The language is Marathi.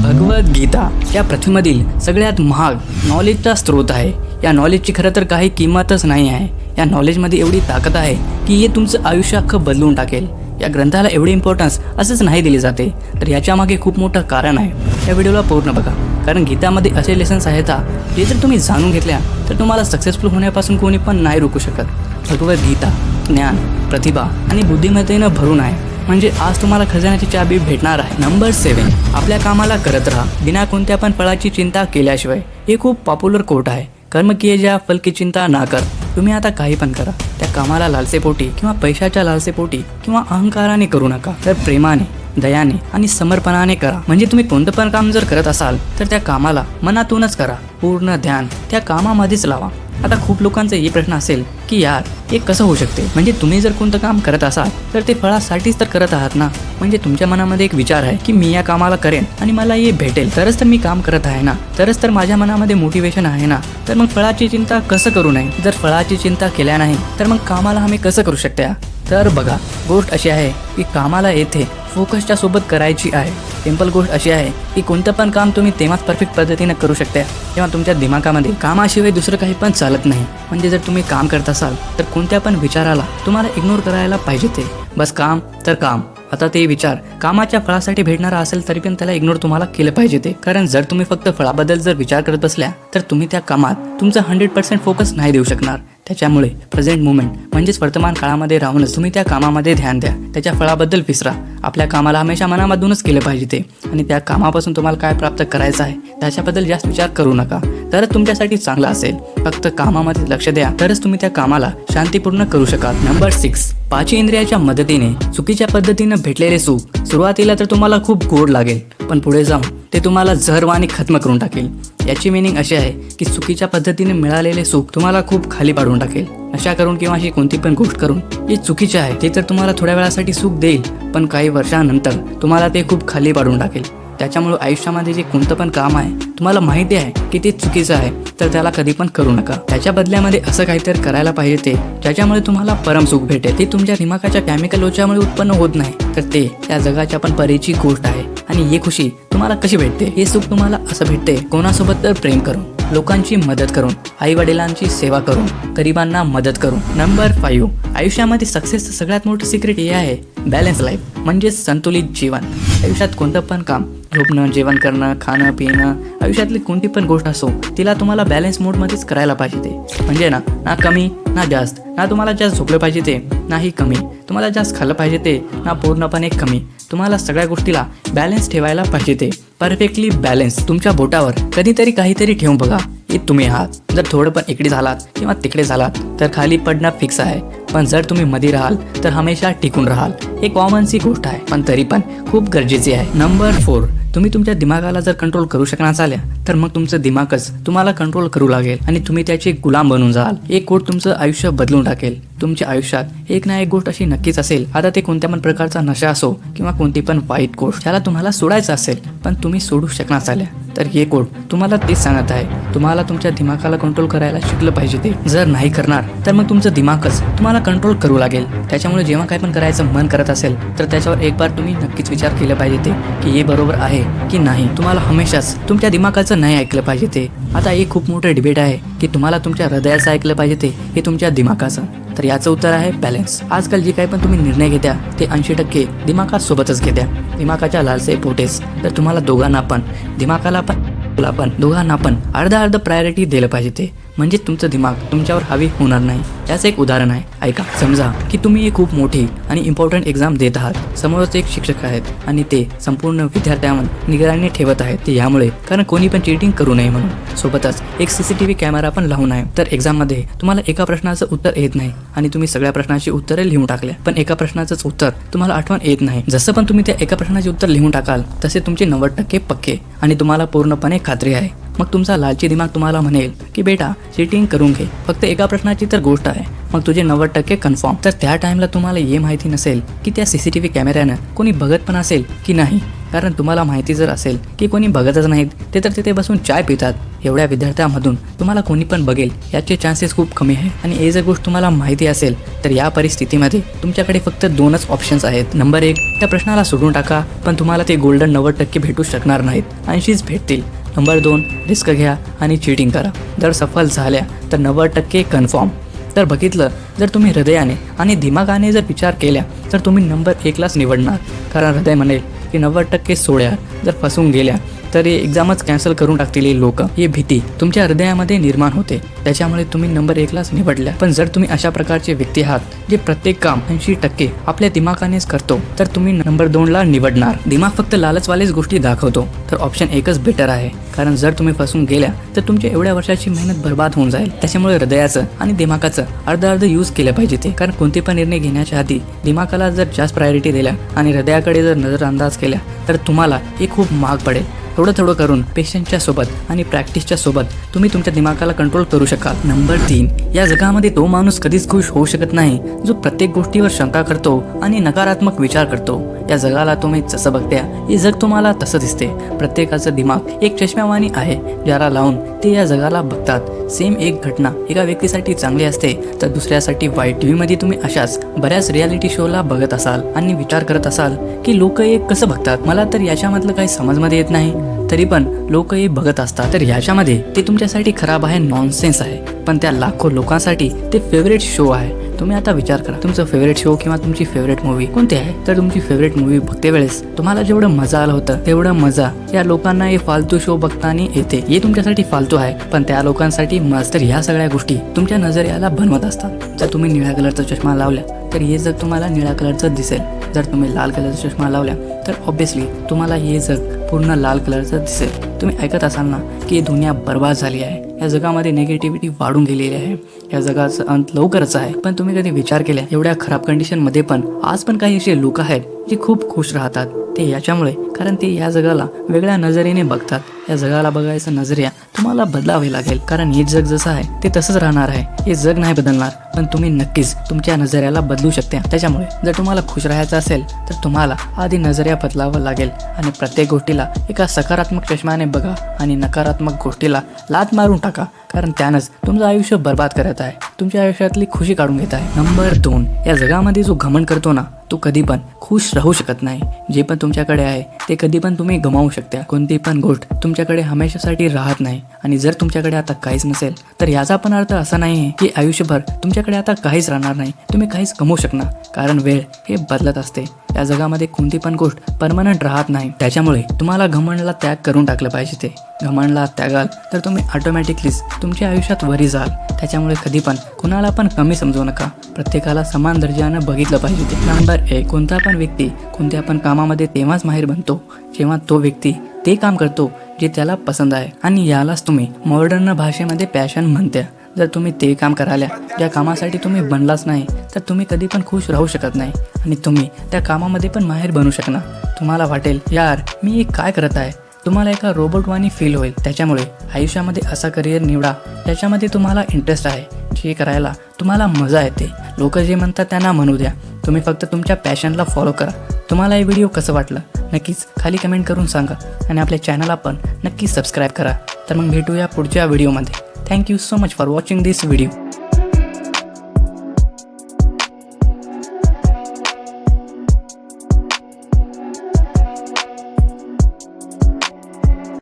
भगवद्गीता या पृथ्वीमधील सगळ्यात महाग नॉलेजचा स्रोत आहे। या नॉलेजची खरं तर काही किंमतच नाही आहे। या नॉलेजमध्ये एवढी ताकद आहे की हे तुमचं आयुष्य अख्खं बदलून टाकेल। या ग्रंथाला एवढी इम्पॉर्टन्स असंच नाही दिली जाते, तर याच्या मागे खूप मोठं कारण आहे। या व्हिडिओला पूर्ण बघा, कारण गीतामध्ये असे लेसन्स आहेत जे जर तुम्ही जाणून घेतल्या तर तुम्हाला सक्सेसफुल होण्यापासून कोणी पण नाही रोखू शकत। भगवद्गीता ज्ञान, प्रतिभा आणि बुद्धिमत्तेनं भरून आहे, म्हणजे आज तुम्हाला खजान्याची चाबी भेटणार आहे। नंबर 7, आपल्या कामाला करत राहा बिना कोणत्या पण फळाची चिंता केल्याशिवाय। हे खूप पॉप्युलर कोट आहे। कर्म किए जा फल की चिंता ना कर। तुम्ही आता काही पण करा, त्या कामाला लालसेपोटी किंवा पैशाच्या लालसेपोटी किंवा अहंकाराने करू नका, तर प्रेमाने, दयाने आणि समर्पणाने करा। म्हणजे तुम्ही कोणतं पण काम जर करत असाल तर त्या कामाला मनातूनच करा, पूर्ण ध्यान त्या कामामध्येच लावा। आता खूप लोकांचा हे प्रश्न असेल की यार हे कसं होऊ शकते, म्हणजे तुम्ही जर कोणतं काम करत असाल तर ते फळासाठीच तर करत आहात ना। म्हणजे तुमच्या मनामध्ये एक विचार आहे की मी या कामाला करेन आणि मला हे भेटेल, तरच तर मी काम करत आहे ना, तरच तर माझ्या मनामध्ये मोटिवेशन आहे ना। तर मग फळाची चिंता कसं करू नये? जर फळाची चिंता केल्या नाही तर मग कामाला आम्ही कसं करू शकता? तर बघा, गोष्ट अशी आहे की कामाला येथे फोकसच्या सोबत करायची आहे। सिंपल गोष्ट अशी आहे की कोणतं पण काम तुम्ही तेव्हाच परफेक्ट पद्धतीने करू शकता तेव्हा तुमच्या दिमागामध्ये कामाशिवाय दुसरं काही पण चालत नाही। म्हणजे जर तुम्ही काम करत असाल तर कोणत्या पण विचाराला तुम्हाला इग्नोर करायला पाहिजे, ते बस काम तर काम। आता ते विचार कामाच्या फळासाठी भेटणारा असेल तरी पण त्याला इग्नोर तुम्हाला केलं पाहिजे ते, कारण जर तुम्ही फक्त फळाबद्दल जर विचार करत बसल्या तर तुम्ही त्या कामात तुमचं 100% फोकस नाही देऊ शकणार। त्याच्यामुळे प्रेझेंट मुवमेंट म्हणजेच वर्तमान काळामध्ये राहूनच तुम्ही त्या कामामध्ये ध्यान द्या, त्याच्या फळाबद्दल विसरा। आपल्या कामाला हमेशा मनामधूनच केलं पाहिजे ते, आणि त्या कामापासून तुम्हाला काय प्राप्त करायचं आहे त्याच्याबद्दल जास्त विचार करू नका, तरच तुमच्यासाठी चांगलं असेल। फक्त कामामध्ये लक्ष द्या, तरच तुम्ही त्या कामाला शांतीपूर्ण करू शकाल। नंबर 6, पाच इंद्रियाच्या मदतीने चुकीच्या पद्धतीने भेटलेले सुख सुरुवातीला तर तुम्हाला खूप गोड लागेल, पण पुढे जाऊन ते तुम्हाला जहरवाणी खत्म करून टाकेल। याची मिनिंग अशी आहे की चुकीच्या पद्धतीने मिळालेले सुख तुम्हाला खूप खाली पाडून टाकेल। नशा करून किंवा अशी कोणती पण गोष्ट करून जे चुकीचे आहे ते तर तुम्हाला थोड्या वेळासाठी सुख देईल, पण काही वर्षानंतर तुम्हाला ते खूप खाली पाडून टाकेल। त्याच्यामुळे आयुष्यामध्ये जे कोणतं पण काम आहे तुम्हाला माहिती आहे की ते चुकीचं आहे, तर त्याला कधी पण करू नका। त्याच्या बदल्यामध्ये असं काहीतरी करायला पाहिजे ते ज्याच्यामुळे तुम्हाला परम सुख भेटेल। ते तुमच्या दिमागाच्या केमिकल लोच्यामुळे उत्पन्न होत नाही, तर ते त्या जगाच्या पण परीची गोष्ट आहे। आणि ही खुशी तुम्हाला कशी भेटते? हे सुख तुम्हाला असं भेटते कोणासोबत तर प्रेम करून, लोकांची मदत करून, आई वडिलांची सेवा करून, गरिबांना मदत करून। नंबर 5, आयुष्यामध्ये सक्सेसचं सगळ्यात मोठं सिक्रेट हे आहे बॅलन्स लाईफ, म्हणजे संतुलित जीवन। आयुष्यात कोणतं पण काम, झोपणं, जेवण करणं, खाणं पिणं, आयुष्यातली कोणती पण गोष्ट असो तिला तुम्हाला बॅलन्स मोडमध्येच करायला पाहिजे ते। म्हणजे ना कमी ना जास्त, ना तुम्हाला जास्त झोपलं पाहिजे ते नाही कमी, तुम्हाला जास्त खाल्लं पाहिजे ते ना पूर्णपणे कमी। तुम्हाला सगळ्या गोष्टीला बॅलन्स ठेवायला पाहिजे ते, परफेक्टली बॅलन्स। तुमच्या बोटावर कधीतरी काहीतरी ठेवून बघा, हे तुम्ही आहात। जर थोडं पण इकडे झालात किंवा तिकडे झालात तर खाली पडणं फिक्स आहे, पण जर तुम्ही मध्ये राहाल तर हमेशा टिकून राहाल। हे कॉमनची गोष्ट आहे, पण तरी पण खूप गरजेची आहे। नंबर 4, तुम्ही तुमच्या दिमागाला जर कंट्रोल करू शकणार झाल्या तर मग तुमचं दिमागच तुम्हाला कंट्रोल करू लागेल आणि तुम्ही त्याचे गुलाम बनून जाल। एक गोष्ट तुमचं आयुष्य बदलून टाकेल। तुमच्या आयुष्यात एक ना एक गोष्ट अशी नक्कीच असेल, आता ते कोणत्या पण प्रकारचा नशा असो किंवा कोणती पण वाईट गोष्ट ज्याला तुम्हाला सोडायचं असेल पण तुम्ही सोडू शकणार झाल्या, तर हे कोड तुम्हाला तेच सांगत आहे, तुम्हाला तुमच्या दिमागाला कंट्रोल करायला शिकलं पाहिजे ते। जर नाही करणार तर मग तुमचं दिमागच तुम्हाला कंट्रोल करू लागेल। त्याच्यामुळे जेव्हा काय पण करायचं मन करत असेल तर त्याच्यावर एक बार तुम्ही नक्कीच विचार केला पाहिजे ते की हे बरोबर आहे की नाही। तुम्हाला हमेशाच तुमच्या दिमागाचं नाही ऐकलं पाहिजे ते। आता एक खूप मोठं डिबेट आहे की तुम्हाला तुमच्या हृदयाचं ऐकलं पाहिजे ते हे तुमच्या दिमागाचं, तर याचं उत्तर आहे बॅलन्स। आजकाल जे काही पण तुम्ही निर्णय घेत्या ते 80% दिमागासोबतच घेत्या, दिमागाच्या लालसे पोटेच। तर तुम्हाला दोघांना पण, दिमागाला पण दोघांना पण अर्धा प्रायोरिटी दिलं पाहिजे ते, म्हणजे तुमचं दिमाग तुमच्यावर हावी होणार नाही। याचं एक उदाहरण आहे, ऐका। समजा की तुम्ही एक खूप मोठी आणि इम्पॉर्टंट एक्झाम देत आहात, समोरच एक शिक्षक आहेत आणि ते संपूर्ण विद्यार्थ्यांवर निगराणी ठेवत आहेत, ते यामुळे कारण कोणी पण चीटिंग करू नये म्हणून। सोबतच एक CCTV कॅमेरा पण लावून आहे। तर एक्झाममध्ये तुम्हाला एका प्रश्नाचं उत्तर येत नाही आणि तुम्ही सगळ्या प्रश्नाची उत्तरे लिहून टाकल्या, पण एका प्रश्नाचंच उत्तर तुम्हाला आठवण येत नाही। जसं पण तुम्ही त्या एका प्रश्नाचे उत्तर लिहून टाकाल तसे तुमचे 90% पक्के, आणि तुम्हाला पूर्णपणे खात्री आहे मग तुमचा लालची दिमाग तुम्हाला म्हणेल की बेटा चीटिंग करून घे, फक्त एका प्रश्नाची तर गोष्ट आहे, मग तुझे 90% कन्फर्म. तर त्या टाइमला तुम्हाला हे माहिती नसेल की त्या CCTV कॅमेऱ्यानं कोणी बघत पण असेल की नाही. कारण तुम्हाला माहिती जर असेल की कोणी बघतच नाहीत, ते तर तिथे बसून चाय पितात, एवढ्या विद्यार्थ्यांमधून तुम्हाला कोणी पण बघेल याचे चान्सेस खूप कमी आहे. आणि हे जर गोष्ट तुम्हाला माहिती असेल तर या परिस्थितीमध्ये तुमच्याकडे फक्त 2च ऑप्शन्स आहेत. नंबर 1, त्या प्रश्नाला सोडून टाका, पण तुम्हाला ते गोल्डन 90% भेटू शकणार नाहीत, 80च भेटतील. नंबर 2, रिस्क घ्या आणि चीटिंग करा. जर सफल झाल्या तर 90% कन्फर्म. तर बघितलं, जर तुम्ही हृदयाने आणि दिमागाने जर विचार केल्या तर तुम्ही नंबर 1लाच निवडणार. कारण हृदय म्हणेल की 90% सोड्या, जर फसून गेल्या तर हे एक्झामच कॅन्सल करून टाकतील हे लोक. ही भीती तुमच्या हृदयामध्ये निर्माण होते, त्याच्यामुळे तुम्ही नंबर 1लाच निवडल्या. पण जर तुम्ही अशा प्रकारचे व्यक्ती आहात जे प्रत्येक काम 80% आपल्या दिमागानेच करतो, तर तुम्ही नंबर 2ला निवडणार. दिमाग फक्त लालचवालेच गोष्टी दाखवतो, तर ऑप्शन 1च बेटर आहे. कारण जर तुम्ही फसून गेल्या तर तुमच्या एवढ्या वर्षाची मेहनत बर्बाद होऊन जाईल. त्याच्यामुळे हृदयाचं आणि दिमागाचं अर्ध यूज केलं पाहिजे ते. कारण कोणते पण निर्णय घेण्याच्या आधी दिमागाला जर जास्त प्रायोरिटी दिल्या आणि हृदयाकडे जर नजरअंदाज केल्या तर तुम्हाला हे खूप महाग पडेल. थोडं करून पेशन्सच्या सोबत आणि प्रॅक्टिसच्या सोबत तुम्ही तुमच्या दिमागाला कंट्रोल करू शकाल. नंबर 3, या जगामध्ये तो माणूस कधीच खुश होऊ शकत नाही जो प्रत्येक गोष्टीवर शंका करतो आणि नकारात्मक विचार करतो. या जगाला तुम्ही जसं बघत्या, हे जग तुम्हाला तसं दिसते. प्रत्येकाचं दिमाग एक चष्म्यावानी आहे, ज्याला लावून ते या जगाला बघतात. सेम एक घटना एका व्यक्तीसाठी चांगली असते तर दुसऱ्यासाठी वाईट. टीव्हीमध्ये तुम्ही अशाच बऱ्याच रियालिटी शोला बघत असाल आणि विचार करत असाल की लोक हे कसं बघतात, मला तर याच्यामधलं काही समजमध्ये येत नाही, तरी पण लोक हे बघत असतात. तर याच्यामध्ये ते तुमच्यासाठी खराब आहे, नॉनसेन्स आहे, पण त्या लाखो लोकांसाठी ते फेवरेट शो आहे. तुम्ही आता विचार करा, तुमचं फेवरेट शो किंवा तुमची फेवरेट मूवी कोणती आहे? तर तुमची फेवरेट मूवी बघते वेळेस तुम्हाला जेवढं मजा आलं होतं तेवढं मजा या लोकांना हे फालतू शो बघताना येते. हे तुमच्यासाठी फालतू आहे, पण त्या लोकांसाठी मस्त. तर ह्या सगळ्या गोष्टी तुमच्या नजरेला बनवत असतात. जर तुम्ही निळ्या कलरचा चष्मा लावला तर हे जग तुम्हाला निळ्या कलरचं दिसेल. जर तुम्ही लाल कलरचा चष्मा लावला तर ऑब्विसली तुम्हाला हे जग पूर्ण लाल कलरचं दिसेल. तुम्ही ऐकत असाल ना की दुनिया बर्बाद झाली आहे, या जगामध्ये निगेटिव्हिटी वाढून गेलेली आहे, या जगाचा अंत लवकरच आहे. पण तुम्ही कधी विचार केला एवढ्या खराब कंडिशनमध्ये पण आज पण काही असे लोक आहेत जे खूप खुश राहतात? ते याच्यामुळे कारण ते या जगाला वेगळ्या नजरेने बघतात. या जगाला बघायचा नजरिया तुम्हाला बदलावे लागेल. कारण हे जग जसं आहे ते तसंच राहणार आहे. हे जग नाही बदलणार, पण तुम्ही नक्कीच तुमच्या नजरियाला बदलू शकता. त्याच्यामुळे जर तुम्हाला खुश राहायचं असेल तर तुम्हाला आधी नजरिया बदलावं लागेल आणि प्रत्येक गोष्टीला एका सकारात्मक चष्म्याने बघा आणि नकारात्मक गोष्टीला लात मारून टाका. कारण त्यानंच तुमचं आयुष्य बर्बाद करत आहे, तुमच्या आयुष्यातली खुशी काढून घेत आहे. नंबर 2, या जगामध्ये जो घमंड करतो ना तो कधी पण खुश राहू शकत नाही. जे पण तुमच्याकडे आहे ते कधी पण तुम्ही गमावू शकता. कोणती पण गोष्ट तुमच्याकडे हमेशासाठी राहत नाही. आणि जर तुमच्याकडे आता काहीच नसेल तर याचा पण अर्थ असा नाही आहे की आयुष्यभर तुमच्याकडे आता काहीच राहणार नाही, तुम्ही काहीच कमवू शकणार. कारण वेळ हे बदलत असते. या जगामध्ये कोणती पण गोष्ट परमनंट राहत नाही. त्याच्यामुळे तुम्हाला घमंडला त्याग करून टाकलं पाहिजे. ते घमंडला त्यागाल तर तुम्ही ऑटोमॅटिकलीच तुमच्या आयुष्यात वरी जाल. त्याच्यामुळे कधी पण कुणाला पण कमी समजू नका, प्रत्येकाला समान दर्जानं बघितलं पाहिजे. ते नंबर 1, कोणता पण व्यक्ती कोणत्या पण कामामध्ये तेव्हाच माहीर बनतो जेव्हा तो व्यक्ती ते काम करतो जे त्याला पसंत आहे. आणि यालाच तुम्ही मॉडर्न भाषेमध्ये पॅशन म्हणत्या. जर तुम्ही ते काम करायला ज्या कामासाठी तुम्ही बनलाच नाही तर तुम्ही कधी पण खुश राहू शकत नाही आणि तुम्ही त्या कामामध्ये पण माहेर बनू शकणार. तुम्हाला वाटेल यार मी हे काय करत आहे, तुम्हाला एका रोबोटवानी फील होईल. त्याच्यामुळे आयुष्यामध्ये असा करिअर निवडा ज्याच्यामध्ये तुम्हाला इंटरेस्ट आहे, जे करायला तुम्हाला मजा येते. लोक जे म्हणतात त्यांना म्हणू द्या, तुम्ही फक्त तुमच्या पॅशनला फॉलो करा. तुम्हाला हे व्हिडिओ कसं वाटलं नक्कीच खाली कमेंट करून सांगा आणि आपल्या चॅनलला पण नक्की सबस्क्राईब करा. तर मग भेटूया पुढच्या व्हिडिओमध्ये. Thank you so much for watching this video.